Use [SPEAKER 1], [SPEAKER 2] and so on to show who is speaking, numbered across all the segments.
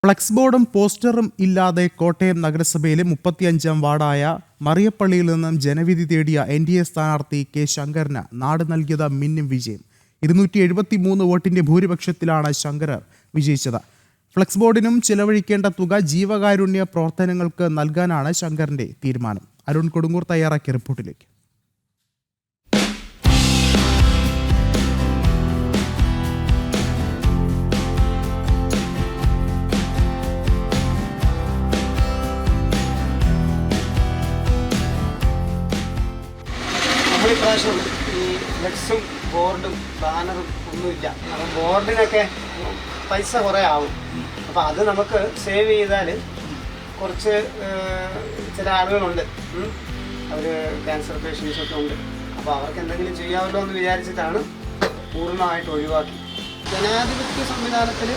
[SPEAKER 1] Flux ബോർഡും പോസ്റ്ററും ഇല്ലാതെ കോട്ടയം നഗരസഭയിലെ 35-ാം വാർഡായ മറിയപ്പള്ളിയിൽ നിന്നും ജനവിധി തേടിയ NDA സ്ഥാനാർത്ഥി കെ ശങ്കറിന് നാട് നൽകിയത് മിന്നും വിജയം. 273 വോട്ടിന്റെ ഭൂരിപക്ഷത്തിലാണ് ശങ്കർ വിജയിച്ചത്. ഫ്ലക്സ് ബോർഡിനും ചിലവഴിക്കേണ്ട തുക ജീവകാരുണ്യ പ്രവർത്തനങ്ങൾക്ക് നൽകാനാണ് ശങ്കറിന്റെ തീരുമാനം. അരുൺ കൊടുങ്ങൂർ തയ്യാറാക്കിയ റിപ്പോർട്ടിലേക്ക്.
[SPEAKER 2] ഇപ്രാവശ്യം ഈ ഫ്ലെക്സും ബോർഡും ബാനറും ഒന്നുമില്ല. അപ്പം ബോർഡിനൊക്കെ പൈസ കുറേ ആവും. അപ്പം അത് നമുക്ക് സേവ് ചെയ്താൽ കുറച്ച് ചില ആളുകളുണ്ട്, അവർ ക്യാൻസർ പേഷ്യൻസൊക്കെ ഉണ്ട്. അപ്പോൾ അവർക്ക് എന്തെങ്കിലും ചെയ്യാമല്ലോ എന്ന് വിചാരിച്ചിട്ടാണ് പൂർണ്ണമായിട്ട് ഒഴിവാക്കി. ജനാധിപത്യ സംവിധാനത്തിൽ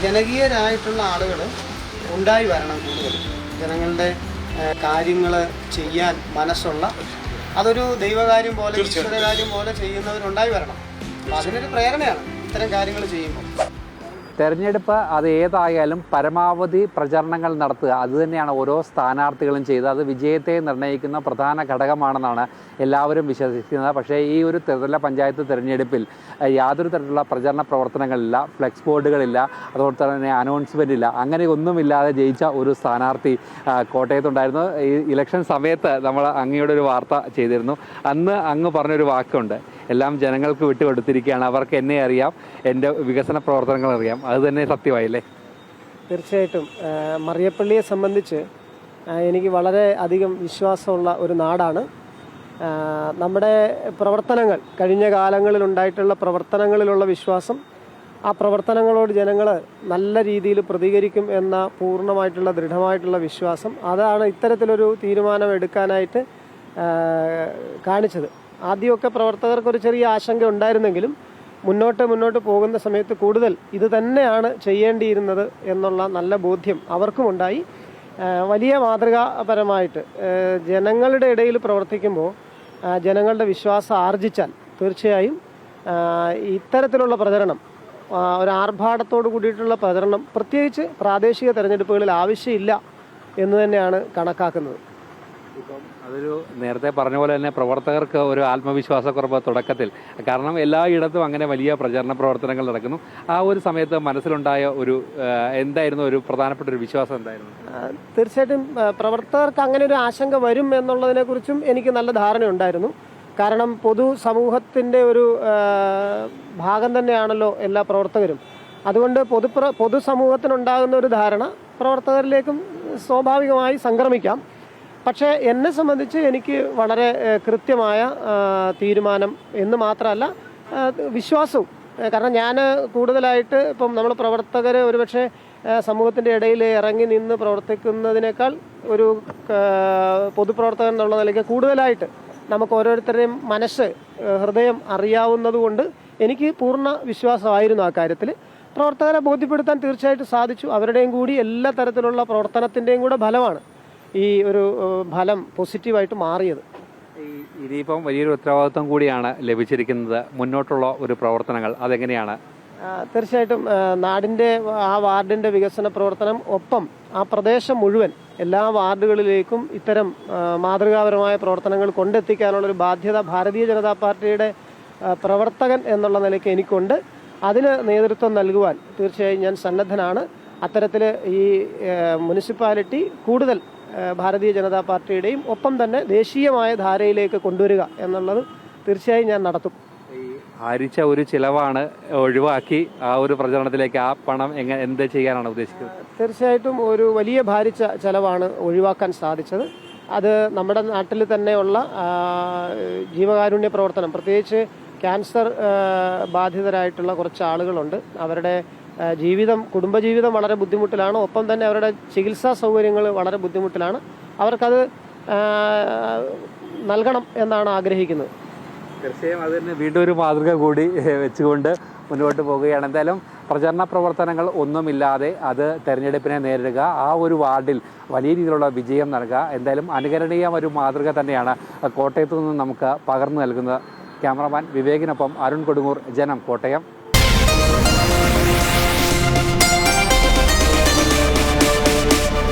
[SPEAKER 2] ജനകീയരായിട്ടുള്ള ആളുകൾ ഉണ്ടായി വരണം. കൂടുതൽ ജനങ്ങളുടെ കാര്യങ്ങൾ ചെയ്യാൻ മനസ്സുള്ള, അതൊരു ദൈവകാര്യം പോലെ ഈശ്വരകാര്യം പോലെ ചെയ്യുന്നവരുണ്ടായി വരണം. അപ്പം അതിനൊരു പ്രേരണയാണ് ഇത്തരം കാര്യങ്ങൾ ചെയ്യുമ്പോൾ.
[SPEAKER 3] തെരഞ്ഞെടുപ്പ് അത് ഏതായാലും പരമാവധി പ്രചരണങ്ങൾ നടത്തുക, അതുതന്നെയാണ് ഓരോ സ്ഥാനാർത്ഥികളും ചെയ്തത്. അത് വിജയത്തെ നിർണ്ണയിക്കുന്ന പ്രധാന ഘടകമാണെന്നാണ് എല്ലാവരും വിശ്വസിക്കുന്നത്. പക്ഷേ ഈ ഒരു ത്രിതല പഞ്ചായത്ത് തിരഞ്ഞെടുപ്പിൽ യാതൊരു തരത്തിലുള്ള പ്രചരണ പ്രവർത്തനങ്ങളില്ല, ഫ്ലെക്സ് ബോർഡുകളില്ല, അതുപോലെ തന്നെ അനൗൺസ്മെൻ്റ് ഇല്ല. അങ്ങനെ ഒന്നുമില്ലാതെ ജയിച്ച ഒരു സ്ഥാനാർത്ഥി കോട്ടയത്തുണ്ടായിരുന്നു. ഈ ഇലക്ഷൻ സമയത്ത് നമ്മൾ അങ്ങയുടെ ഒരു വാർത്ത ചെയ്തിരുന്നു. അന്ന് അങ്ങ് പറഞ്ഞൊരു വാക്കുണ്ട്, എല്ലാം ജനങ്ങൾക്ക് വിട്ടുകൊടുത്തിരിക്കുകയാണ്, അവർക്ക് എന്നെ അറിയാം, എൻ്റെ വികസന പ്രവർത്തനങ്ങൾ അറിയാം. അത് തന്നെ സത്യമായില്ലേ?
[SPEAKER 2] തീർച്ചയായിട്ടും. മറിയപ്പള്ളിയെ സംബന്ധിച്ച് എനിക്ക് വളരെ അധികം വിശ്വാസമുള്ള ഒരു നാടാണ്. നമ്മുടെ പ്രവർത്തനങ്ങൾ, കഴിഞ്ഞ കാലങ്ങളിൽ ഉണ്ടായിട്ടുള്ള പ്രവർത്തനങ്ങളിലുള്ള വിശ്വാസം, ആ പ്രവർത്തനങ്ങളോട് ജനങ്ങൾ നല്ല രീതിയിൽ പ്രതികരിക്കും എന്ന പൂർണ്ണമായിട്ടുള്ള ദൃഢമായിട്ടുള്ള വിശ്വാസം, അതാണ് ഇത്തരത്തിലൊരു തീരുമാനം എടുക്കാനായിട്ട് കാണിച്ചത്. ആദ്യമൊക്കെ പ്രവർത്തകർക്കൊരു ചെറിയ ആശങ്ക ഉണ്ടായിരുന്നെങ്കിലും മുന്നോട്ട് പോകുന്ന സമയത്ത് കൂടുതൽ ഇത് തന്നെയാണ് ചെയ്യേണ്ടിയിരുന്നത് എന്നുള്ള നല്ല ബോധ്യം അവർക്കുമുണ്ടായി. വലിയ മാതൃകാപരമായിട്ട് ജനങ്ങളുടെ ഇടയിൽ പ്രവർത്തിക്കുമ്പോൾ ജനങ്ങളുടെ വിശ്വാസം ആർജിച്ചാൽ തീർച്ചയായും ഇത്തരത്തിലുള്ള പ്രചരണം, ഒരു ആർഭാടത്തോട് കൂടിയിട്ടുള്ള പ്രചരണം പ്രത്യേകിച്ച് പ്രാദേശിക തെരഞ്ഞെടുപ്പുകളിൽ ആവശ്യമില്ല എന്ന് തന്നെയാണ് കണക്കാക്കുന്നത്.
[SPEAKER 3] ഇപ്പം അതൊരു നേരത്തെ പറഞ്ഞ പോലെ തന്നെ പ്രവർത്തകർക്ക് ഒരു ആത്മവിശ്വാസക്കുറവ് തുടക്കത്തിൽ, കാരണം എല്ലായിടത്തും അങ്ങനെ വലിയ പ്രചരണ പ്രവർത്തനങ്ങൾ നടക്കുന്നു. ആ ഒരു സമയത്ത് മനസ്സിലുണ്ടായ ഒരു എന്തായിരുന്നു ഒരു പ്രധാനപ്പെട്ട ഒരു വിശ്വാസം എന്തായിരുന്നു?
[SPEAKER 2] തീർച്ചയായിട്ടും പ്രവർത്തകർക്ക് അങ്ങനെ ഒരു ആശങ്ക വരും എന്നുള്ളതിനെക്കുറിച്ചും എനിക്ക് നല്ല ധാരണയുണ്ടായിരുന്നു. കാരണം പൊതുസമൂഹത്തിൻ്റെ ഒരു ഭാഗം തന്നെയാണല്ലോ എല്ലാ പ്രവർത്തകരും. അതുകൊണ്ട് പൊതുസമൂഹത്തിനുണ്ടാകുന്ന ഒരു ധാരണ പ്രവർത്തകരിലേക്കും സ്വാഭാവികമായി സംക്രമിക്കാം. പക്ഷേ എന്നെ സംബന്ധിച്ച് എനിക്ക് വളരെ കൃത്യമായ തീരുമാനം എന്ന് മാത്രമല്ല വിശ്വാസവും. കാരണം ഞാൻ കൂടുതലായിട്ട് ഇപ്പം നമ്മൾ പ്രവർത്തകർ ഒരുപക്ഷെ സമൂഹത്തിൻ്റെ ഇടയിൽ ഇറങ്ങി നിന്ന് പ്രവർത്തിക്കുന്നതിനേക്കാൾ ഒരു പൊതുപ്രവർത്തകൻ എന്നുള്ള നിലയ്ക്ക് കൂടുതലായിട്ട് നമുക്ക് ഓരോരുത്തരുടെയും മനസ്സ്, ഹൃദയം അറിയാവുന്നതുകൊണ്ട് എനിക്ക് പൂർണ്ണ വിശ്വാസമായിരുന്നു ആ കാര്യത്തിൽ. പ്രവർത്തകരെ ബോധ്യപ്പെടുത്താൻ തീർച്ചയായിട്ടും സാധിച്ചു. അവരുടെയും കൂടി എല്ലാ തരത്തിലുള്ള പ്രവർത്തനത്തിൻ്റെയും കൂടെ ഫലമാണ് ഈ ഒരു ഫലം പോസിറ്റീവായിട്ട് മാറിയത്.
[SPEAKER 3] ഇനിയിപ്പം വലിയൊരു ഉത്തരവാദിത്വം കൂടിയാണ് ലഭിച്ചിരിക്കുന്നത്. മുന്നോട്ടുള്ള ഒരു പ്രവർത്തനങ്ങൾ അതെങ്ങനെയാണ്?
[SPEAKER 2] തീർച്ചയായിട്ടും നാടിൻ്റെ, ആ വാർഡിൻ്റെ വികസന പ്രവർത്തനം, ഒപ്പം ആ പ്രദേശം മുഴുവൻ എല്ലാ വാർഡുകളിലേക്കും ഇത്തരം മാതൃകാപരമായ പ്രവർത്തനങ്ങൾ കൊണ്ടെത്തിക്കാനുള്ളൊരു ബാധ്യത ഭാരതീയ ജനതാ പാർട്ടിയുടെ പ്രവർത്തകൻ എന്നുള്ള നിലയ്ക്ക് എനിക്കുണ്ട്. അതിന് നേതൃത്വം നൽകുവാൻ തീർച്ചയായും ഞാൻ സന്നദ്ധനാണ്. അത്തരത്തിൽ ഈ മുനിസിപ്പാലിറ്റി കൂടുതൽ ഭാരതീയ ജനതാ പാർട്ടിയുടെയും ഒപ്പം തന്നെ ദേശീയമായ ധാരയിലേക്ക് കൊണ്ടുവരിക എന്നുള്ളത് തീർച്ചയായും ഞാൻ നടത്തും.
[SPEAKER 3] ഭാരിച്ച ഒരു ചിലവാണ് ഒഴിവാക്കി ആ ഒരു പ്രചരണത്തിലേക്ക് ആ പണം എന്ത് ചെയ്യാനാണ് ഉദ്ദേശിക്കുന്നത്?
[SPEAKER 2] തീർച്ചയായിട്ടും ഒരു വലിയ ഭാരിച്ച ചിലവാണ് ഒഴിവാക്കാൻ സാധിച്ചത്. അത് നമ്മുടെ നാട്ടിൽ തന്നെയുള്ള ജീവകാരുണ്യ പ്രവർത്തനം, പ്രത്യേകിച്ച് ക്യാൻസർ ബാധിതരായിട്ടുള്ള കുറച്ച് ആളുകളുണ്ട്. അവരുടെ കുടുംബജീവിതം വളരെ ബുദ്ധിമുട്ടിലാണ്. ഒപ്പം തന്നെ അവരുടെ ചികിത്സാ സൗകര്യങ്ങൾ വളരെ ബുദ്ധിമുട്ടിലാണ്. അവർക്കത് നൽകണം എന്നാണ് ആഗ്രഹിക്കുന്നത്.
[SPEAKER 3] തീർച്ചയായും അത് തന്നെ വീണ്ടും ഒരു മാതൃക കൂടി വെച്ചുകൊണ്ട് മുന്നോട്ട് പോവുകയാണ്. എന്തായാലും പ്രചരണ പ്രവർത്തനങ്ങൾ ഒന്നുമില്ലാതെ അത് തെരഞ്ഞെടുപ്പിനെ നേരിടുക, ആ ഒരു വാർഡിൽ വലിയ രീതിയിലുള്ള വിജയം നൽകുക, എന്തായാലും അനുകരണീയ ഒരു മാതൃക തന്നെയാണ് കോട്ടയത്തു നിന്ന് നമുക്ക് പകർന്നു നൽകുന്നത്. ക്യാമറമാൻ വിവേകിനൊപ്പം അരുൺ കൊടുങ്ങൂർ, ജനം, കോട്ടയം.